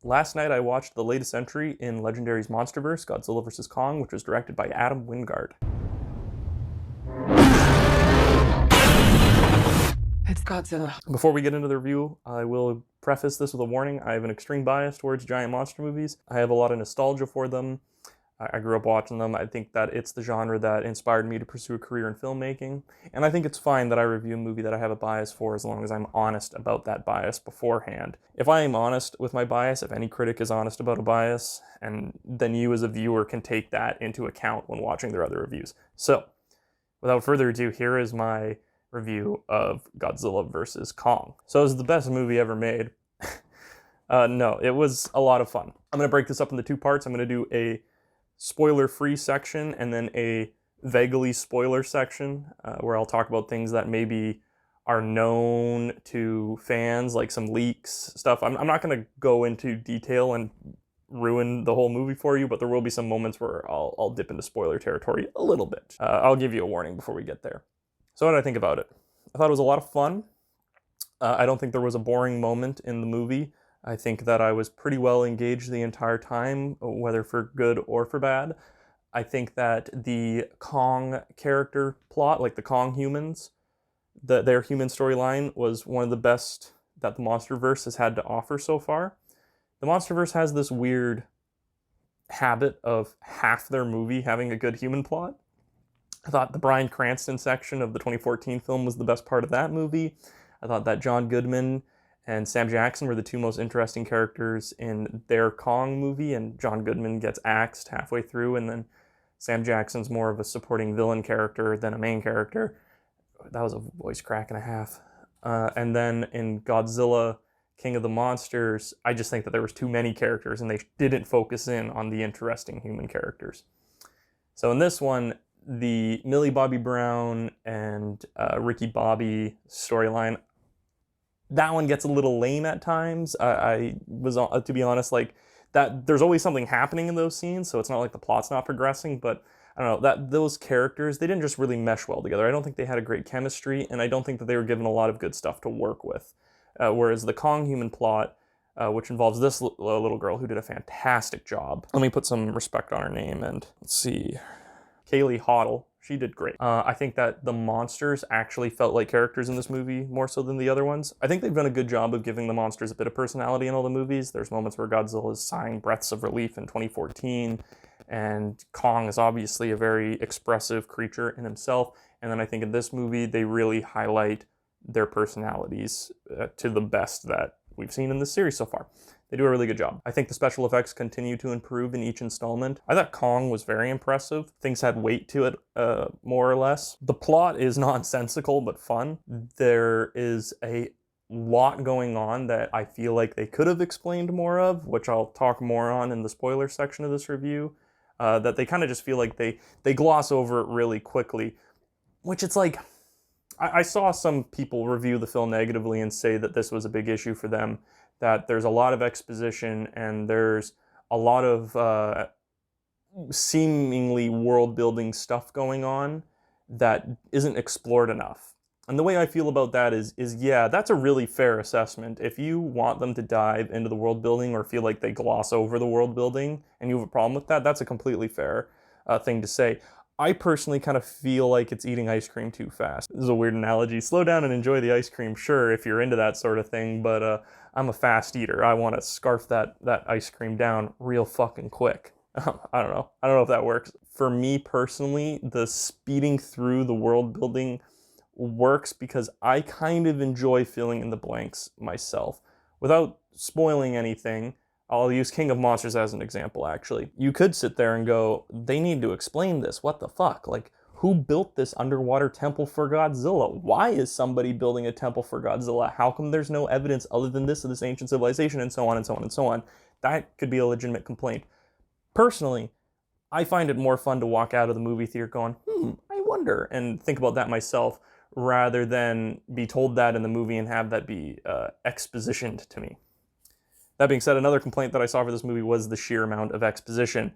Last night I watched the latest entry in Legendary's Monsterverse, Godzilla vs. Kong, which was directed by Adam Wingard. It's Godzilla. Before we get into the review, I will preface this with a warning. I have an extreme bias towards giant monster movies. I have a lot of nostalgia for them. I grew up watching them. I think that it's the genre that inspired me to pursue a career in filmmaking. And I think it's fine that I review a movie that I have a bias for as long as I'm honest about that bias beforehand. If I am honest with my bias, if any critic is honest about a bias, and then you as a viewer can take that into account when watching their other reviews. So, without further ado, here is my review of Godzilla vs. Kong. So, is it the best movie ever made? No, it was a lot of fun. I'm going to break this up into two parts. I'm going to do a spoiler-free section and then a vaguely spoiler section where I'll talk about things that maybe are known to fans, like some leaks, stuff. I'm not going to go into detail and ruin the whole movie for you, but there will be some moments where I'll dip into spoiler territory a little bit. I'll give you a warning before we get there. So what did I think about it? I thought it was a lot of fun. I don't think there was a boring moment in the movie. I think that I was pretty well engaged the entire time, whether for good or for bad. I think that the Kong character plot, like the Kong humans, their human storyline was one of the best that the MonsterVerse has had to offer so far. The MonsterVerse has this weird habit of half their movie having a good human plot. I thought the Bryan Cranston section of the 2014 film was the best part of that movie. I thought that John Goodman and Sam Jackson were the two most interesting characters in their Kong movie, and John Goodman gets axed halfway through, and then Sam Jackson's more of a supporting villain character than a main character. That was a voice crack and a half. And then in Godzilla, King of the Monsters, I just think that there was too many characters, and they didn't focus in on the interesting human characters. So in this one, the Millie Bobby Brown and Ricky Bobby storyline, that one gets a little lame at times. I was, to be honest, like that. There's always something happening in those scenes, so it's not like the plot's not progressing. But I don't know, that those characters, they didn't just really mesh well together. I don't think they had a great chemistry, and I don't think that they were given a lot of good stuff to work with. Whereas the Kong human plot, which involves this little girl who did a fantastic job. Let me put some respect on her name, and let's see, Kaylee Hoddle. She did great. I think that the monsters actually felt like characters in this movie more so than the other ones. I think they've done a good job of giving the monsters a bit of personality in all the movies. There's moments where Godzilla is sighing breaths of relief in 2014, and Kong is obviously a very expressive creature in himself. And then I think in this movie, they really highlight their personalities to the best that we've seen in this series so far. They do a really good job. I think the special effects continue to improve in each installment. I thought Kong was very impressive. Things had weight to it, more or less. The plot is nonsensical but fun. There is a lot going on that I feel like they could have explained more of, which I'll talk more on in the spoiler section of this review. That they kind of just feel like they gloss over it really quickly, which it's like, I saw some people review the film negatively and say that this was a big issue for them, that there's a lot of exposition and there's a lot of seemingly world-building stuff going on that isn't explored enough. And the way I feel about that is yeah, that's a really fair assessment. If you want them to dive into the world building or feel like they gloss over the world building and you have a problem with that, that's a completely fair thing to say. I personally kind of feel like it's eating ice cream too fast. This is a weird analogy. Slow down and enjoy the ice cream, sure, if you're into that sort of thing, but I'm a fast eater. I want to scarf that ice cream down real fucking quick. I don't know if that works. For me personally, the speeding through the world building works because I kind of enjoy filling in the blanks myself. Without spoiling anything, I'll use King of Monsters as an example, actually. You could sit there and go, they need to explain this. What the fuck? Like, who built this underwater temple for Godzilla? Why is somebody building a temple for Godzilla? How come there's no evidence other than this of this ancient civilization, and so on and so on and so on? That could be a legitimate complaint. Personally, I find it more fun to walk out of the movie theater going, I wonder, and think about that myself, rather than be told that in the movie and have that be expositioned to me. That being said, another complaint that I saw for this movie was the sheer amount of exposition.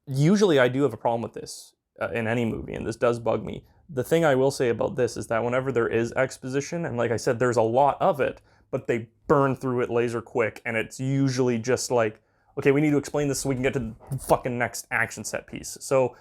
Usually I do have a problem with this in any movie, and this does bug me. The thing I will say about this is that whenever there is exposition, and like I said, there's a lot of it, but they burn through it laser quick, and it's usually just like, okay, we need to explain this so we can get to the fucking next action set piece. So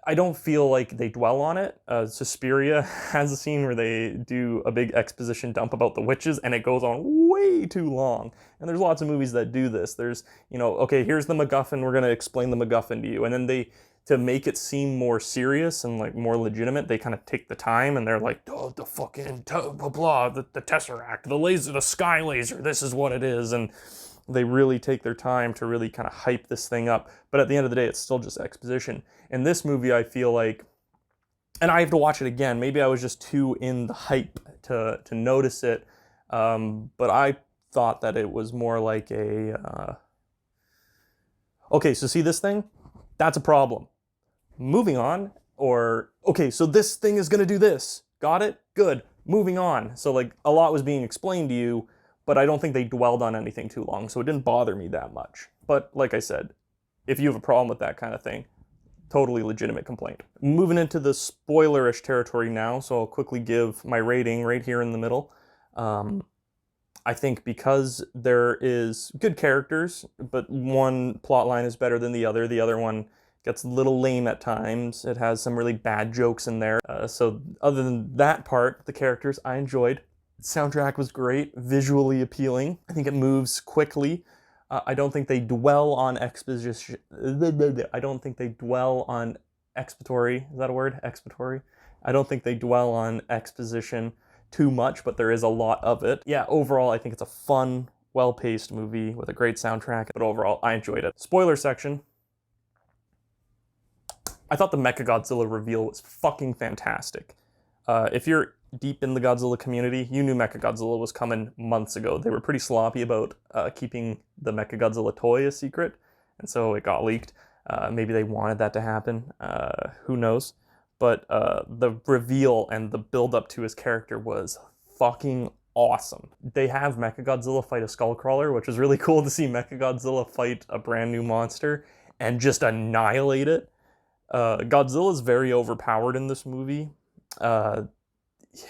I don't feel like they dwell on it. Suspiria has a scene where they do a big exposition dump about the witches, and it goes on way too long. And there's lots of movies that do this. There's, okay, here's the MacGuffin, we're gonna explain the MacGuffin to you. And then to make it seem more serious and like more legitimate, they kind of take the time and they're like, oh, the fucking blah blah, the Tesseract, the laser, the sky laser, this is what it is. And they really take their time to really kind of hype this thing up. But at the end of the day, it's still just exposition. In this movie, I feel like, and I have to watch it again, maybe I was just too in the hype to notice it, but I thought that it was more like okay, so see this thing? That's a problem. Moving on, or, okay, so this thing is gonna do this. Got it? Good. Moving on. So like a lot was being explained to you, but I don't think they dwelled on anything too long, so it didn't bother me that much. But like I said, if you have a problem with that kind of thing, totally legitimate complaint. Moving into the spoilerish territory now, so I'll quickly give my rating right here in the middle. I think because there is good characters, but one plot line is better than the other one gets a little lame at times. It has some really bad jokes in there. So other than that part, the characters I enjoyed. Soundtrack was great, visually appealing. I think it moves quickly. I don't think they dwell on exposition. I don't think they dwell on expository. Is that a word? Expository? I don't think they dwell on exposition too much, but there is a lot of it. Yeah, overall, I think it's a fun, well-paced movie with a great soundtrack, but overall, I enjoyed it. Spoiler section. I thought the Mechagodzilla reveal was fucking fantastic. If you're deep in the Godzilla community, you knew Mechagodzilla was coming months ago. They were pretty sloppy about keeping the Mechagodzilla toy a secret, and so it got leaked. Maybe they wanted that to happen. Who knows? But the reveal and the build-up to his character was fucking awesome. They have Mechagodzilla fight a Skullcrawler, which was really cool to see Mechagodzilla fight a brand new monster and just annihilate it. Godzilla is very overpowered in this movie.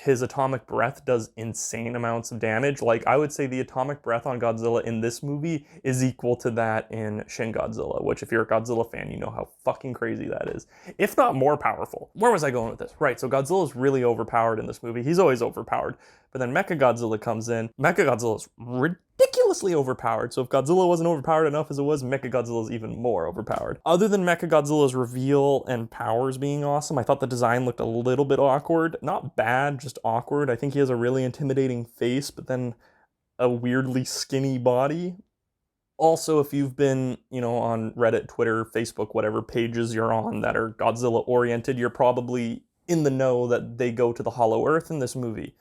His atomic breath does insane amounts of damage. Like, I would say the atomic breath on Godzilla in this movie is equal to that in Shin Godzilla, which if you're a Godzilla fan, you know how fucking crazy that is. If not more powerful. Where was I going with this? Right, so Godzilla is really overpowered in this movie. He's always overpowered. But then Mechagodzilla comes in. Mechagodzilla is ridiculously overpowered. So if Godzilla wasn't overpowered enough as it was, Mechagodzilla is even more overpowered. Other than Mechagodzilla's reveal and powers being awesome, I thought the design looked a little bit awkward. Not bad, just awkward. I think he has a really intimidating face, but then a weirdly skinny body. Also, if you've been, on Reddit, Twitter, Facebook, whatever pages you're on that are Godzilla oriented, you're probably in the know that they go to the Hollow Earth in this movie.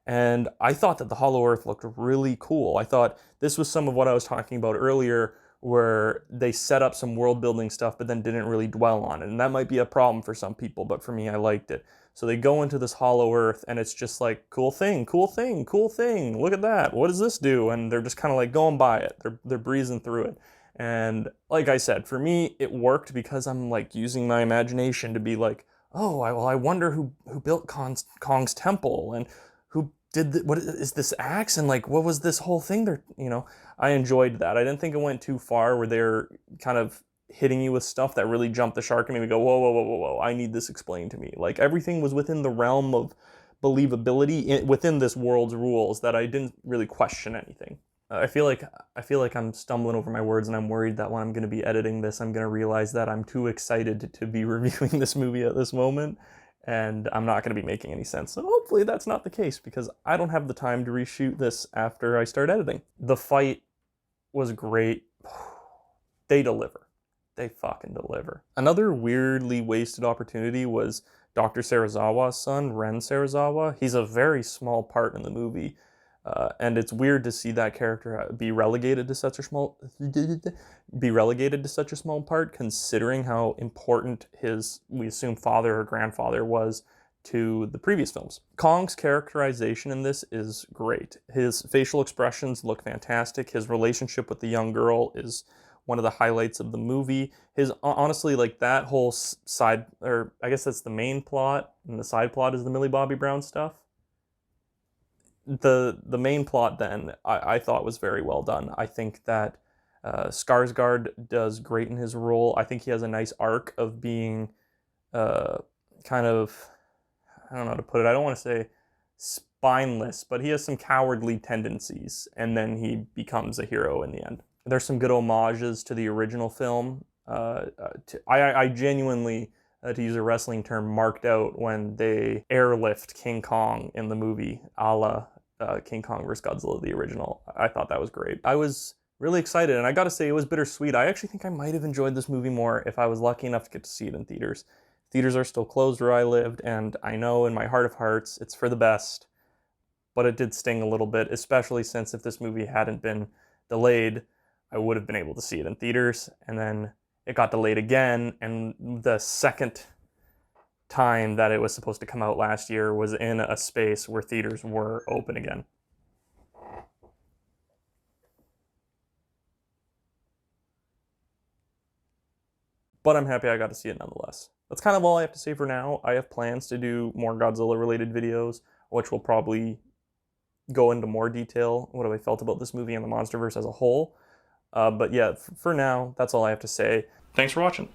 And I thought that the Hollow Earth looked really cool. I thought this was some of what I was talking about earlier, where they set up some world building stuff, but then didn't really dwell on it. And that might be a problem for some people, but for me, I liked it. So they go into this Hollow Earth, and it's just like, cool thing, cool thing, cool thing. Look at that. What does this do? And they're just kind of like going by it. They're breezing through it. And like I said, for me, it worked because I'm like using my imagination to be like, oh, I wonder who built Kong's temple, and who did what is this axe, and like what was this whole thing there. I enjoyed that. I didn't think it went too far where they're kind of hitting you with stuff that really jumped the shark and made me go, whoa, whoa, whoa, whoa, whoa, I need this explained to me. Like, everything was within the realm of believability within this world's rules, that I didn't really question anything. I feel like I'm stumbling over my words, and I'm worried that when I'm going to be editing this, I'm going to realize that I'm too excited to be reviewing this movie at this moment, and I'm not going to be making any sense. So hopefully that's not the case, because I don't have the time to reshoot this after I start editing. The fight was great. They deliver. They fucking deliver. Another weirdly wasted opportunity was Dr. Serizawa's son, Ren Serizawa. He's a very small part in the movie, and it's weird to see that character be relegated to such a small part, considering how important his, we assume, father or grandfather was to the previous films. Kong's characterization in this is great. His facial expressions look fantastic. His relationship with the young girl is one of the highlights of the movie. Honestly, like, that whole side, or I guess that's the main plot, and the side plot is the Millie Bobby Brown stuff. the main plot then I thought was very well done. I think that Skarsgård does great in his role. I think he has a nice arc of being uh, kind of, I don't know how to put it. I don't want to say spineless, but he has some cowardly tendencies, and then he becomes a hero in the end. There's some good homages to the original film. I genuinely, to use a wrestling term, marked out when they airlift King Kong in the movie, a la King Kong vs. Godzilla, the original. I thought that was great. I was really excited, and I gotta say, it was bittersweet. I actually think I might have enjoyed this movie more if I was lucky enough to get to see it in theaters. Theaters are still closed where I lived, and I know in my heart of hearts it's for the best, but it did sting a little bit, especially since if this movie hadn't been delayed, I would have been able to see it in theaters, and then it got delayed again, and the second time that it was supposed to come out last year was in a space where theaters were open again. But I'm happy I got to see it nonetheless. That's kind of all I have to say for now. I have plans to do more Godzilla related videos, which will probably go into more detail what have I felt about this movie and the MonsterVerse as a whole. But yeah, for now, that's all I have to say. Thanks for watching.